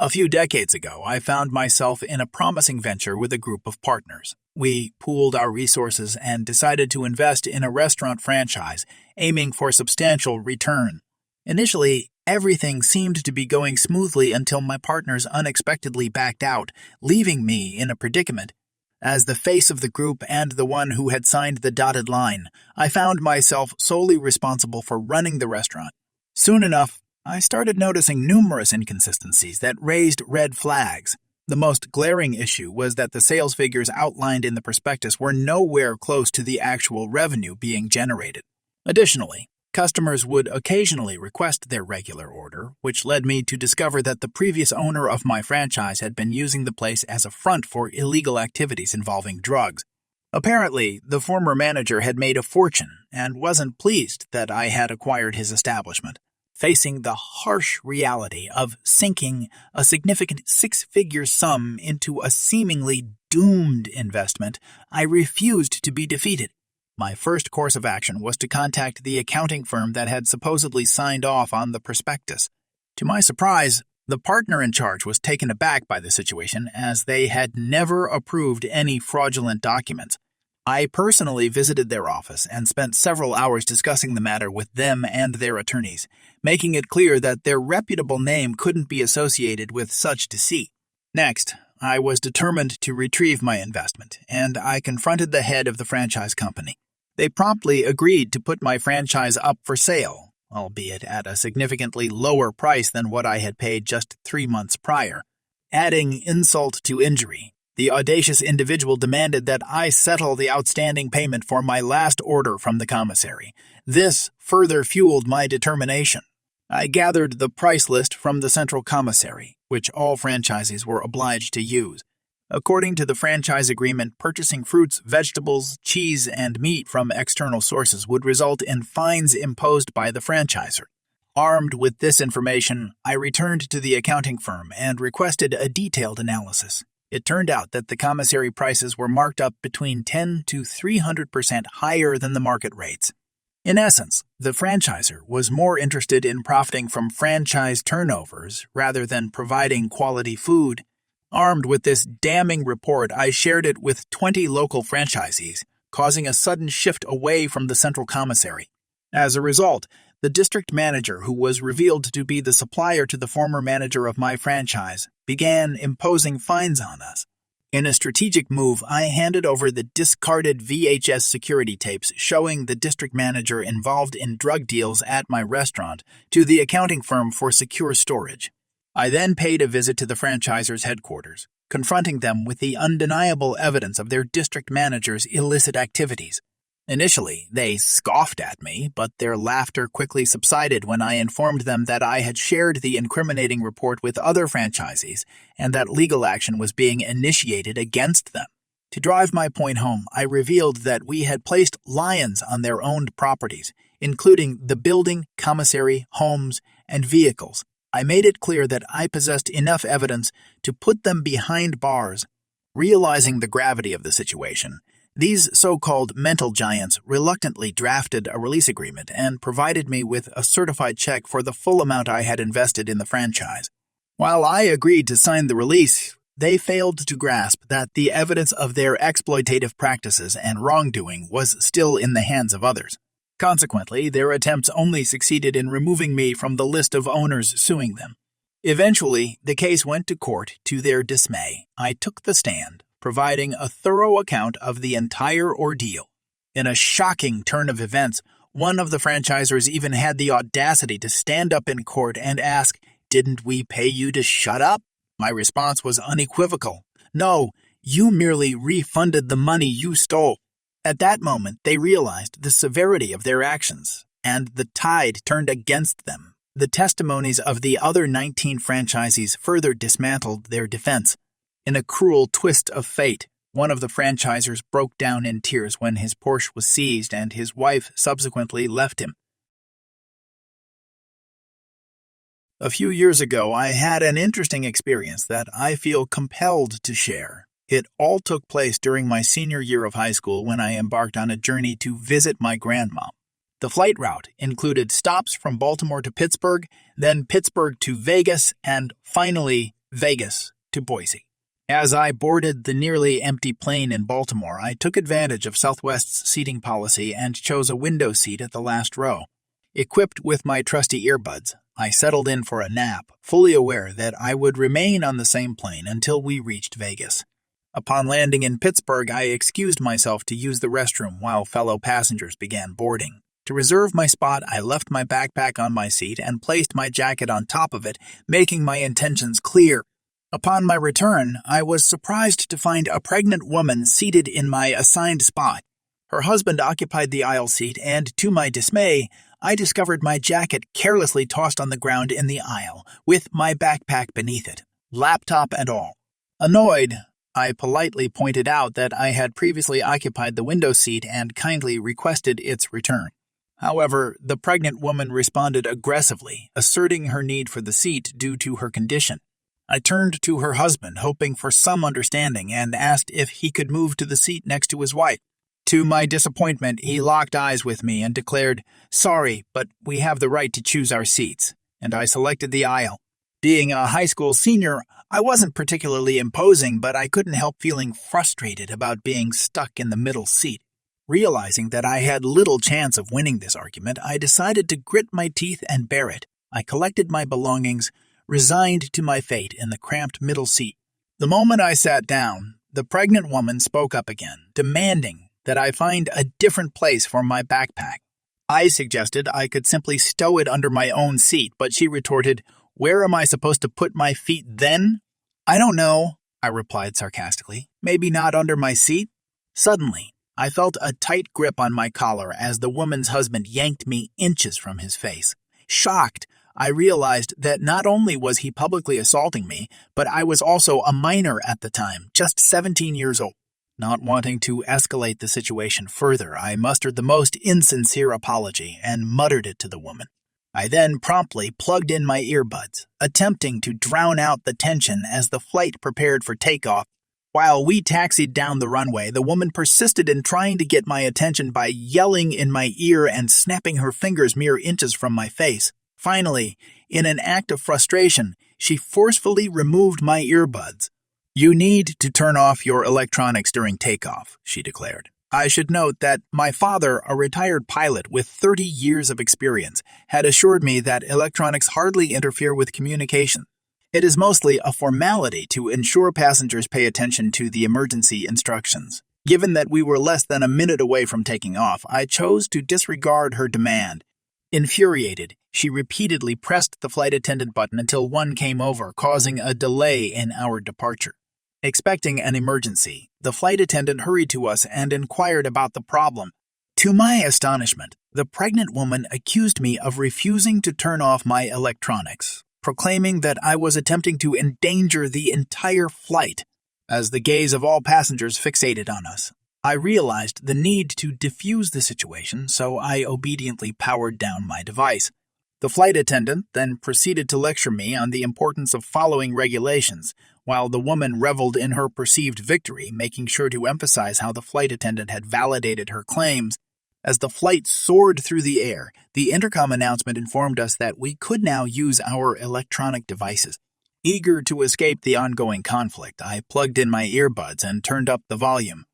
A few decades ago, I found myself in a promising venture with a group of partners. We pooled our resources and decided to invest in a restaurant franchise, aiming for substantial return. Initially, everything seemed to be going smoothly until my partners unexpectedly backed out, leaving me in a predicament. As the face of the group and the one who had signed the dotted line, I found myself solely responsible for running the restaurant. Soon enough, I started noticing numerous inconsistencies that raised red flags. The most glaring issue was that the sales figures outlined in the prospectus were nowhere close to the actual revenue being generated. Additionally, customers would occasionally request their regular order, which led me to discover that the previous owner of my franchise had been using the place as a front for illegal activities involving drugs. Apparently, the former manager had made a fortune and wasn't pleased that I had acquired his establishment. Facing the harsh reality of sinking a significant six-figure sum into a seemingly doomed investment, I refused to be defeated. My first course of action was to contact the accounting firm that had supposedly signed off on the prospectus. To my surprise, the partner in charge was taken aback by the situation, as they had never approved any fraudulent documents. I personally visited their office and spent several hours discussing the matter with them and their attorneys, making it clear that their reputable name couldn't be associated with such deceit. Next, I was determined to retrieve my investment, and I confronted the head of the franchise company. They promptly agreed to put my franchise up for sale, albeit at a significantly lower price than what I had paid just 3 months prior. Adding insult to injury, the audacious individual demanded that I settle the outstanding payment for my last order from the commissary. This further fueled my determination. I gathered the price list from the central commissary, which all franchisees were obliged to use. According to the franchise agreement, purchasing fruits, vegetables, cheese, and meat from external sources would result in fines imposed by the franchisor. Armed with this information, I returned to the accounting firm and requested a detailed analysis. It turned out that the commissary prices were marked up between 10 to 300% higher than the market rates. In essence, the franchisor was more interested in profiting from franchise turnovers rather than providing quality food. Armed with this damning report, I shared it with 20 local franchisees, causing a sudden shift away from the central commissary. As a result, the district manager, who was revealed to be the supplier to the former manager of my franchise, began imposing fines on us. In a strategic move, I handed over the discarded VHS security tapes showing the district manager involved in drug deals at my restaurant to the accounting firm for secure storage. I then paid a visit to the franchisor's headquarters, confronting them with the undeniable evidence of their district manager's illicit activities. Initially, they scoffed at me, but their laughter quickly subsided when I informed them that I had shared the incriminating report with other franchisees and that legal action was being initiated against them. To drive my point home, I revealed that we had placed liens on their owned properties, including the building, commissary, homes, and vehicles. I made it clear that I possessed enough evidence to put them behind bars. Realizing the gravity of the situation, these so-called mental giants reluctantly drafted a release agreement and provided me with a certified check for the full amount I had invested in the franchise. While I agreed to sign the release, they failed to grasp that the evidence of their exploitative practices and wrongdoing was still in the hands of others. Consequently, their attempts only succeeded in removing me from the list of owners suing them. Eventually, the case went to court. To their dismay, I took the stand, providing a thorough account of the entire ordeal. In a shocking turn of events, one of the franchisors even had the audacity to stand up in court and ask, "Didn't we pay you to shut up?" My response was unequivocal. "No, you merely refunded the money you stole." At that moment, they realized the severity of their actions, and the tide turned against them. The testimonies of the other 19 franchisees further dismantled their defense. In a cruel twist of fate, one of the franchisors broke down in tears when his Porsche was seized and his wife subsequently left him. A few years ago, I had an interesting experience that I feel compelled to share. It all took place during my senior year of high school when I embarked on a journey to visit my grandma. The flight route included stops from Baltimore to Pittsburgh, then Pittsburgh to Vegas, and finally Vegas to Boise. As I boarded the nearly empty plane in Baltimore, I took advantage of Southwest's seating policy and chose a window seat at the last row. Equipped with my trusty earbuds, I settled in for a nap, fully aware that I would remain on the same plane until we reached Vegas. Upon landing in Pittsburgh, I excused myself to use the restroom while fellow passengers began boarding. To reserve my spot, I left my backpack on my seat and placed my jacket on top of it, making my intentions clear. Upon my return, I was surprised to find a pregnant woman seated in my assigned spot. Her husband occupied the aisle seat, and to my dismay, I discovered my jacket carelessly tossed on the ground in the aisle, with my backpack beneath it, laptop and all. Annoyed, I politely pointed out that I had previously occupied the window seat and kindly requested its return. However, the pregnant woman responded aggressively, asserting her need for the seat due to her condition. I turned to her husband, hoping for some understanding, and asked if he could move to the seat next to his wife. To my disappointment, he locked eyes with me and declared, "Sorry, but we have the right to choose our seats," and I selected the aisle. Being a high school senior, I wasn't particularly imposing, but I couldn't help feeling frustrated about being stuck in the middle seat. Realizing that I had little chance of winning this argument, I decided to grit my teeth and bear it. I collected my belongings, resigned to my fate in the cramped middle seat. The moment I sat down, the pregnant woman spoke up again, demanding that I find a different place for my backpack. I suggested I could simply stow it under my own seat, but she retorted, "Where am I supposed to put my feet then?" "I don't know," I replied sarcastically. "Maybe not under my seat?" Suddenly, I felt a tight grip on my collar as the woman's husband yanked me inches from his face. Shocked, I realized that not only was he publicly assaulting me, but I was also a minor at the time, just 17 years old. Not wanting to escalate the situation further, I mustered the most insincere apology and muttered it to the woman. I then promptly plugged in my earbuds, attempting to drown out the tension as the flight prepared for takeoff. While we taxied down the runway, the woman persisted in trying to get my attention by yelling in my ear and snapping her fingers mere inches from my face. Finally, in an act of frustration, she forcefully removed my earbuds. "You need to turn off your electronics during takeoff," she declared. I should note that my father, a retired pilot with 30 years of experience, had assured me that electronics hardly interfere with communication. It is mostly a formality to ensure passengers pay attention to the emergency instructions. Given that we were less than a minute away from taking off, I chose to disregard her demand. Infuriated, she repeatedly pressed the flight attendant button until one came over, causing a delay in our departure. Expecting an emergency, the flight attendant hurried to us and inquired about the problem. To my astonishment, the pregnant woman accused me of refusing to turn off my electronics, proclaiming that I was attempting to endanger the entire flight. As the gaze of all passengers fixated on us, I realized the need to defuse the situation, so I obediently powered down my device. The flight attendant then proceeded to lecture me on the importance of following regulations, while the woman reveled in her perceived victory, making sure to emphasize how the flight attendant had validated her claims. As the flight soared through the air, the intercom announcement informed us that we could now use our electronic devices. Eager to escape the ongoing conflict, I plugged in my earbuds and turned up the volume.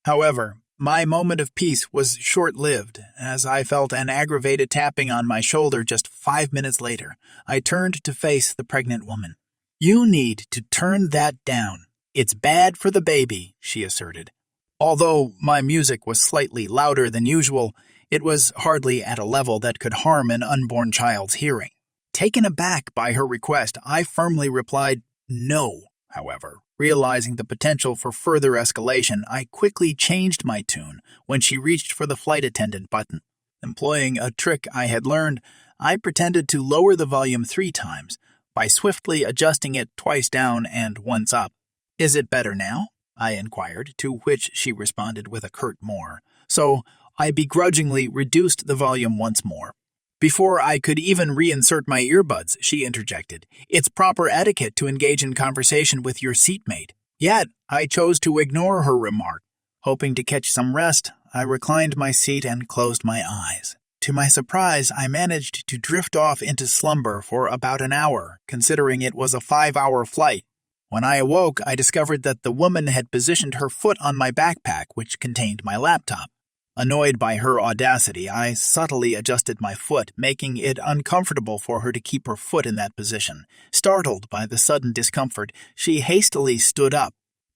However, my moment of peace was short-lived, as I felt an aggravated tapping on my shoulder just 5 minutes later. I turned to face the pregnant woman. "You need to turn that down. It's bad for the baby," she asserted. Although my music was slightly louder than usual, it was hardly at a level that could harm an unborn child's hearing. Taken aback by her request, I firmly replied no. However, realizing the potential for further escalation, I quickly changed my tune when she reached for the flight attendant button. Employing a trick I had learned, I pretended to lower the volume 3 times by swiftly adjusting it twice down and once up. "Is it better now?" I inquired, to which she responded with a curt more. So I begrudgingly reduced the volume once more. Before I could even reinsert my earbuds, she interjected, "It's proper etiquette to engage in conversation with your seatmate." Yet I chose to ignore her remark. Hoping to catch some rest, I reclined my seat and closed my eyes. To my surprise, I managed to drift off into slumber for about an hour, considering it was a 5-hour flight. When I awoke, I discovered that the woman had positioned her foot on my backpack, which contained my laptop. Annoyed by her audacity, I subtly adjusted my foot, making it uncomfortable for her to keep her foot in that position. Startled by the sudden discomfort, she hastily stood up.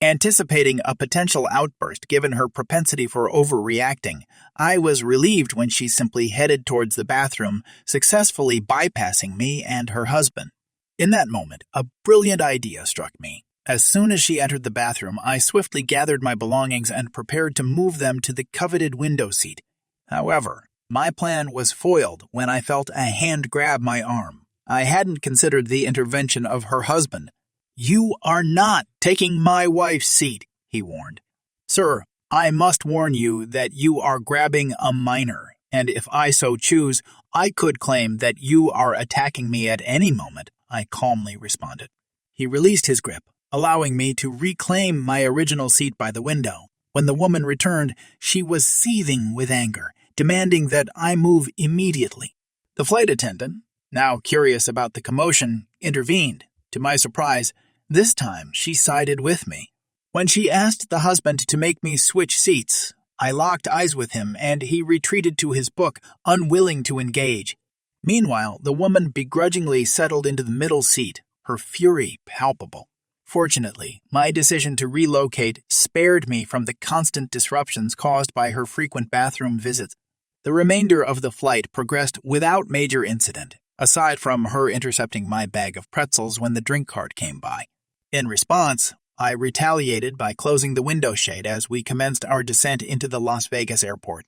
Anticipating a potential outburst given her propensity for overreacting, I was relieved when she simply headed towards the bathroom, successfully bypassing me and her husband. In that moment, a brilliant idea struck me. As soon as she entered the bathroom, I swiftly gathered my belongings and prepared to move them to the coveted window seat. However, my plan was foiled when I felt a hand grab my arm. I hadn't considered the intervention of her husband. "You are not taking my wife's seat," he warned. "Sir, I must warn you that you are grabbing a minor, and if I so choose, I could claim that you are attacking me at any moment," I calmly responded. He released his grip, allowing me to reclaim my original seat by the window. When the woman returned, she was seething with anger, demanding that I move immediately. The flight attendant, now curious about the commotion, intervened. To my surprise, this time she sided with me. When she asked the husband to make me switch seats, I locked eyes with him and he retreated to his book, unwilling to engage. Meanwhile, the woman begrudgingly settled into the middle seat, her fury palpable. Fortunately, my decision to relocate spared me from the constant disruptions caused by her frequent bathroom visits. The remainder of the flight progressed without major incident, aside from her intercepting my bag of pretzels when the drink cart came by. In response, I retaliated by closing the window shade as we commenced our descent into the Las Vegas airport.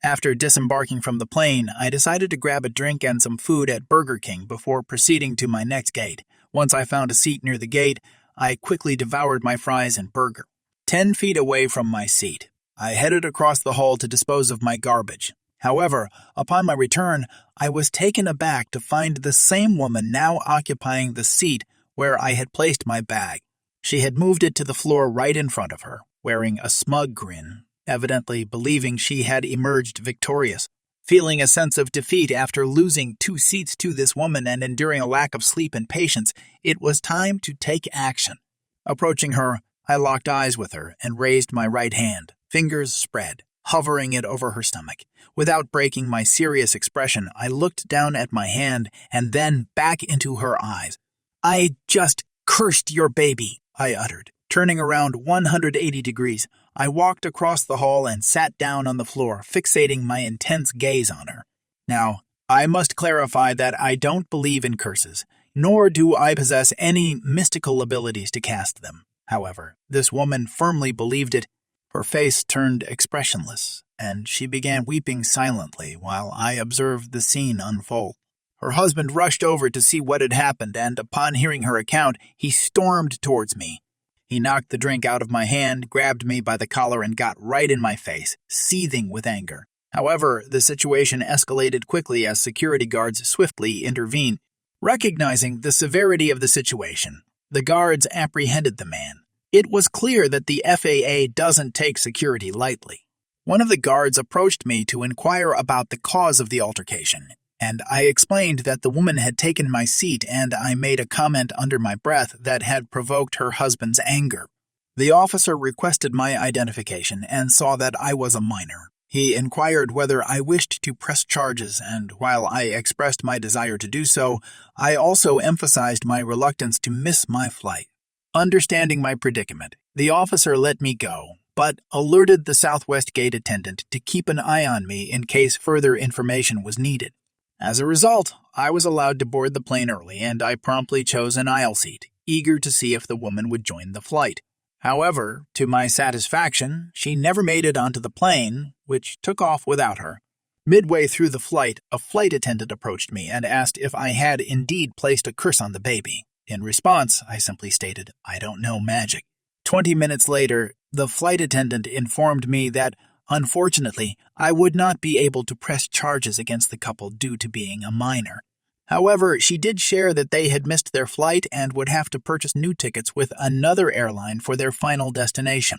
After disembarking from the plane, I decided to grab a drink and some food at Burger King before proceeding to my next gate. Once I found a seat near the gate, I quickly devoured my fries and burger. 10 feet away from my seat, I headed across the hall to dispose of my garbage. However, upon my return, I was taken aback to find the same woman now occupying the seat where I had placed my bag. She had moved it to the floor right in front of her, wearing a smug grin, evidently believing she had emerged victorious. Feeling a sense of defeat after losing 2 seats to this woman and enduring a lack of sleep and patience, it was time to take action. Approaching her, I locked eyes with her and raised my right hand, fingers spread, hovering it over her stomach. Without breaking my serious expression, I looked down at my hand and then back into her eyes. "I just cursed your baby," I uttered. Turning around 180 degrees, I walked across the hall and sat down on the floor, fixating my intense gaze on her. Now, I must clarify that I don't believe in curses, nor do I possess any mystical abilities to cast them. However, this woman firmly believed it. Her face turned expressionless, and she began weeping silently while I observed the scene unfold. Her husband rushed over to see what had happened, and upon hearing her account, he stormed towards me. He knocked the drink out of my hand, grabbed me by the collar, and got right in my face, seething with anger. However, the situation escalated quickly as security guards swiftly intervened. Recognizing the severity of the situation, the guards apprehended the man. It was clear that the FAA doesn't take security lightly. One of the guards approached me to inquire about the cause of the altercation, and I explained that the woman had taken my seat and I made a comment under my breath that had provoked her husband's anger. The officer requested my identification and saw that I was a minor. He inquired whether I wished to press charges, and while I expressed my desire to do so, I also emphasized my reluctance to miss my flight. Understanding my predicament, the officer let me go, but alerted the Southwest Gate attendant to keep an eye on me in case further information was needed. As a result, I was allowed to board the plane early, and I promptly chose an aisle seat, eager to see if the woman would join the flight. However, to my satisfaction, she never made it onto the plane, which took off without her. Midway through the flight, a flight attendant approached me and asked if I had indeed placed a curse on the baby. In response, I simply stated, "I don't know magic." 20 minutes later, the flight attendant informed me that, unfortunately, I would not be able to press charges against the couple due to being a minor. However, she did share that they had missed their flight and would have to purchase new tickets with another airline for their final destination.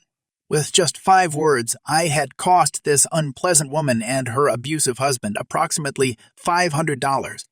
With just 5 words, I had cost this unpleasant woman and her abusive husband approximately $500.